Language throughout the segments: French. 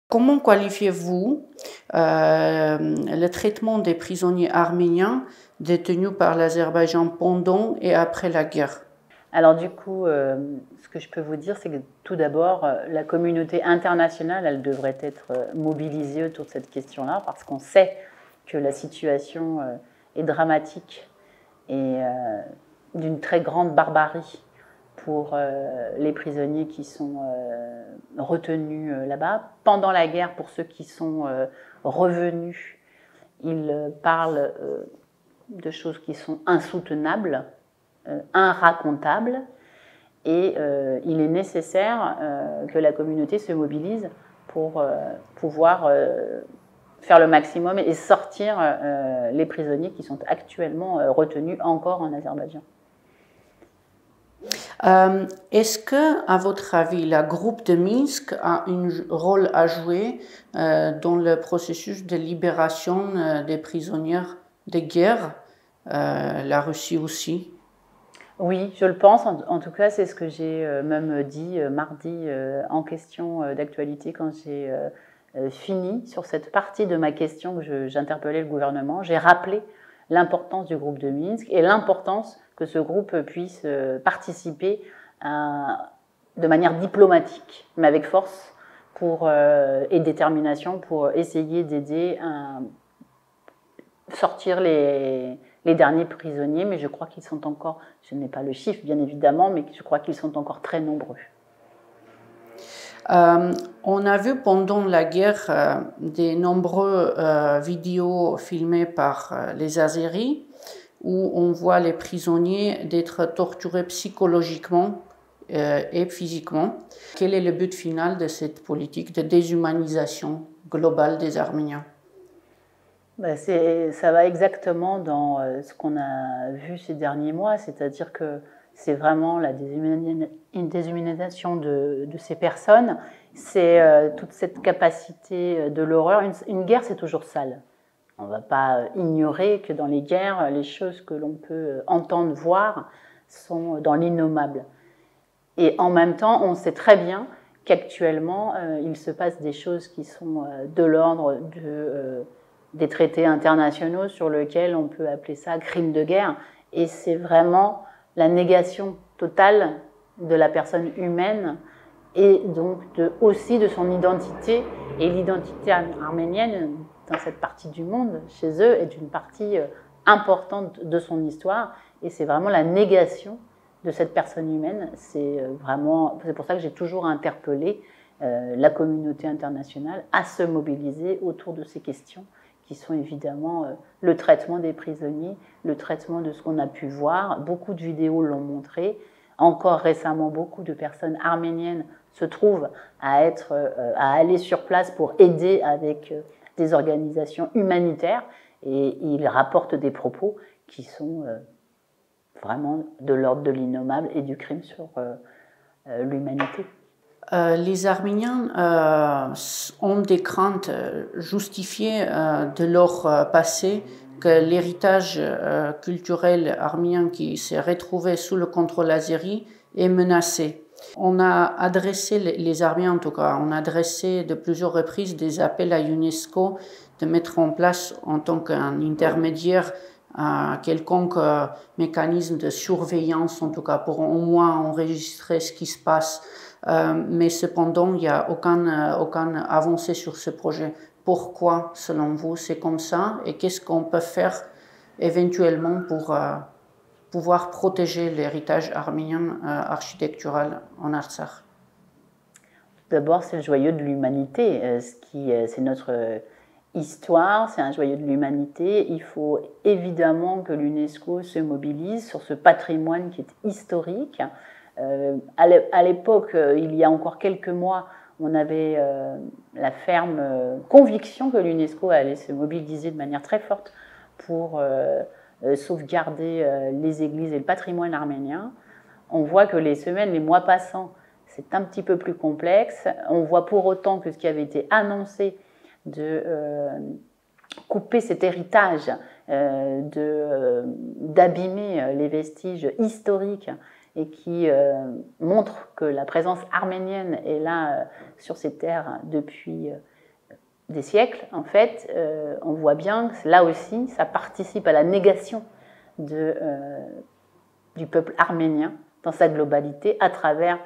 Comment qualifiez-vous le traitement des prisonniers arméniens détenus par l'Azerbaïdjan pendant et après la guerre? Alors du coup, ce que je peux vous dire, c'est que tout d'abord, la communauté internationale, elle devrait être mobilisée autour de cette question-là, parce qu'on sait que la situation est dramatique et d'une très grande barbarie pour les prisonniers qui sont retenus là-bas. Pendant la guerre, pour ceux qui sont revenus, ils parlent de choses qui sont insoutenables, irracontables, et il est nécessaire que la communauté se mobilise pour pouvoir faire le maximum et sortir les prisonniers qui sont actuellement retenus encore en Azerbaïdjan. Est-ce que, à votre avis, le groupe de Minsk a un rôle à jouer dans le processus de libération des prisonniers de guerre, la Russie aussi? Oui, je le pense. En tout cas, c'est ce que j'ai même dit mardi en question d'actualité quand j'ai fini sur cette partie de ma question que j'interpellais le gouvernement. J'ai rappelé l'importance du groupe de Minsk et l'importance que ce groupe puisse participer de manière diplomatique, mais avec force et détermination pour essayer d'aider à sortir les derniers prisonniers, mais je crois qu'ils sont encore, je n'ai pas le chiffre bien évidemment, mais je crois qu'ils sont encore très nombreux. On a vu pendant la guerre des nombreuses vidéos filmées par les Azéris où on voit les prisonniers d'être torturés psychologiquement et physiquement. Quel est le but final de cette politique de déshumanisation globale des Arméniens? Ça va exactement dans ce qu'on a vu ces derniers mois, c'est-à-dire que c'est vraiment une déshumanisation de ces personnes, c'est toute cette capacité de l'horreur. Une guerre, c'est toujours sale. On ne va pas ignorer que dans les guerres, les choses que l'on peut entendre, voir, sont dans l'innommable. Et en même temps, on sait très bien qu'actuellement, il se passe des choses qui sont de l'ordre des traités internationaux sur lesquels on peut appeler ça crime de guerre. Et c'est vraiment la négation totale de la personne humaine et donc aussi de son identité. Et l'identité arménienne, dans cette partie du monde, chez eux, est une partie importante de son histoire. Et c'est vraiment la négation de cette personne humaine. C'est pour ça que j'ai toujours interpellé la communauté internationale à se mobiliser autour de ces questions qui sont évidemment le traitement des prisonniers, le traitement de ce qu'on a pu voir. Beaucoup de vidéos l'ont montré. Encore récemment, beaucoup de personnes arméniennes se trouvent à aller sur place pour aider avec des organisations humanitaires, et ils rapportent des propos qui sont vraiment de l'ordre de l'innommable et du crime sur l'humanité. Les Arméniens ont des craintes justifiées de leur passé, que l'héritage culturel arménien qui s'est retrouvé sous le contrôle azéri est menacé. On a adressé, les Arméniens en tout cas, on a adressé de plusieurs reprises des appels à l'UNESCO de mettre en place en tant qu'un intermédiaire quelconque mécanisme de surveillance, en tout cas pour au moins enregistrer ce qui se passe. Mais cependant, il n'y a aucune avancée sur ce projet. Pourquoi, selon vous, c'est comme ça? Et qu'est-ce qu'on peut faire éventuellement pour pouvoir protéger l'héritage arménien architectural en Artsakh? D'abord, c'est le joyau de l'humanité. C'est notre histoire, c'est un joyau de l'humanité. Il faut évidemment que l'UNESCO se mobilise sur ce patrimoine qui est historique. À l'époque, il y a encore quelques mois, on avait la ferme conviction que l'UNESCO allait se mobiliser de manière très forte pour sauvegarder les églises et le patrimoine arménien. On voit que les semaines, les mois passant, c'est un petit peu plus complexe. On voit pour autant que ce qui avait été annoncé de couper cet héritage, d'abîmer les vestiges historiques et qui montre que la présence arménienne est là sur ces terres depuis des siècles, en fait, on voit bien que là aussi, ça participe à la négation du peuple arménien dans sa globalité, à travers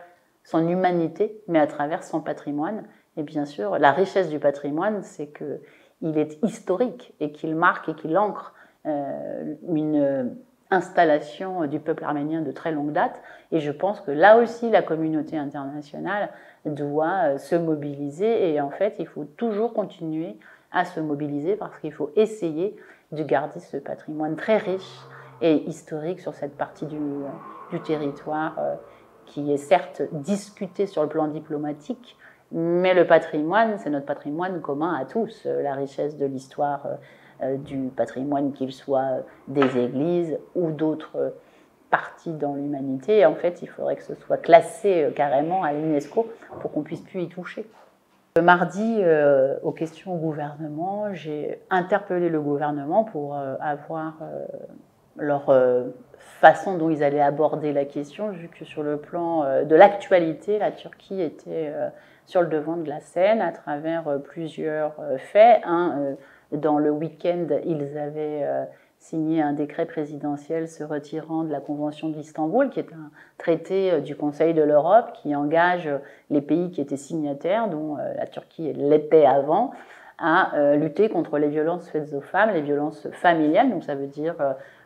son humanité, mais à travers son patrimoine. Et bien sûr, la richesse du patrimoine, c'est qu'il est historique et qu'il marque et qu'il ancre une installation du peuple arménien de très longue date. Et je pense que là aussi, la communauté internationale doit se mobiliser. Et en fait, il faut toujours continuer à se mobiliser parce qu'il faut essayer de garder ce patrimoine très riche et historique sur cette partie du territoire qui est certes discuté sur le plan diplomatique, mais le patrimoine, c'est notre patrimoine commun à tous, la richesse de l'histoire du patrimoine, qu'il soit des églises ou d'autres parties dans l'humanité. Et en fait, il faudrait que ce soit classé carrément à l'UNESCO pour qu'on puisse plus y toucher. Mardi, aux questions au gouvernement, j'ai interpellé le gouvernement pour avoir leur façon dont ils allaient aborder la question, vu que sur le plan de l'actualité, la Turquie était sur le devant de la scène à travers plusieurs faits. Dans le week-end, ils avaient signé un décret présidentiel se retirant de la Convention d'Istanbul, qui est un traité du Conseil de l'Europe qui engage les pays qui étaient signataires, dont la Turquie l'était avant, à lutter contre les violences faites aux femmes, les violences familiales, donc ça veut dire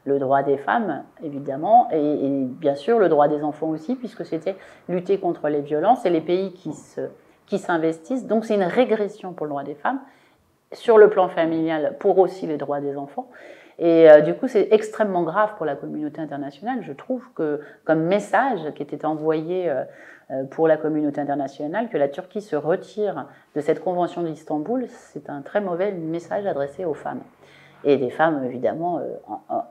le droit des femmes, évidemment, et bien sûr le droit des enfants aussi, puisque c'était lutter contre les violences, et les pays qui s'investissent, donc c'est une régression pour le droit des femmes, sur le plan familial, pour aussi les droits des enfants. Et du coup, c'est extrêmement grave pour la communauté internationale. Je trouve que, comme message qui était envoyé pour la communauté internationale, que la Turquie se retire de cette convention d'Istanbul, c'est un très mauvais message adressé aux femmes. Et des femmes, évidemment,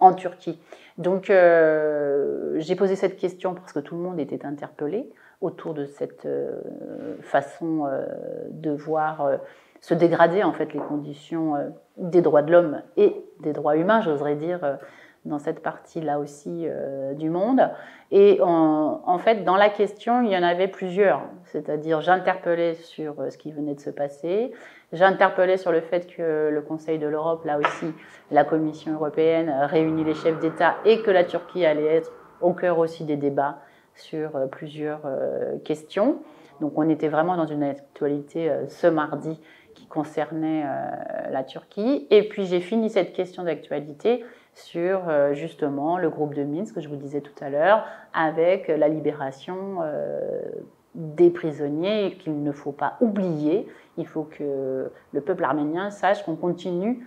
en Turquie. Donc, j'ai posé cette question parce que tout le monde était interpellé autour de cette façon de voir se dégrader en fait les conditions des droits de l'homme et des droits humains, j'oserais dire, dans cette partie-là aussi du monde. Et en fait, dans la question, il y en avait plusieurs. C'est-à-dire, j'interpellais sur ce qui venait de se passer, j'interpellais sur le fait que le Conseil de l'Europe, là aussi, la Commission européenne réunit les chefs d'État et que la Turquie allait être au cœur aussi des débats sur plusieurs questions. Donc on était vraiment dans une actualité ce mardi qui concernait la Turquie. Et puis j'ai fini cette question d'actualité sur justement le groupe de Minsk, que je vous disais tout à l'heure, avec la libération des prisonniers qu'il ne faut pas oublier. Il faut que le peuple arménien sache qu'on continue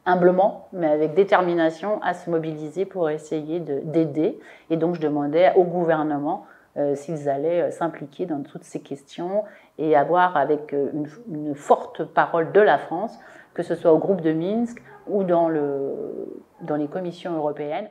humblement, mais avec détermination, à se mobiliser pour essayer d'aider. Et donc je demandais au gouvernement s'ils allaient s'impliquer dans toutes ces questions et avoir avec une forte parole de la France, que ce soit au groupe de Minsk ou dans les commissions européennes,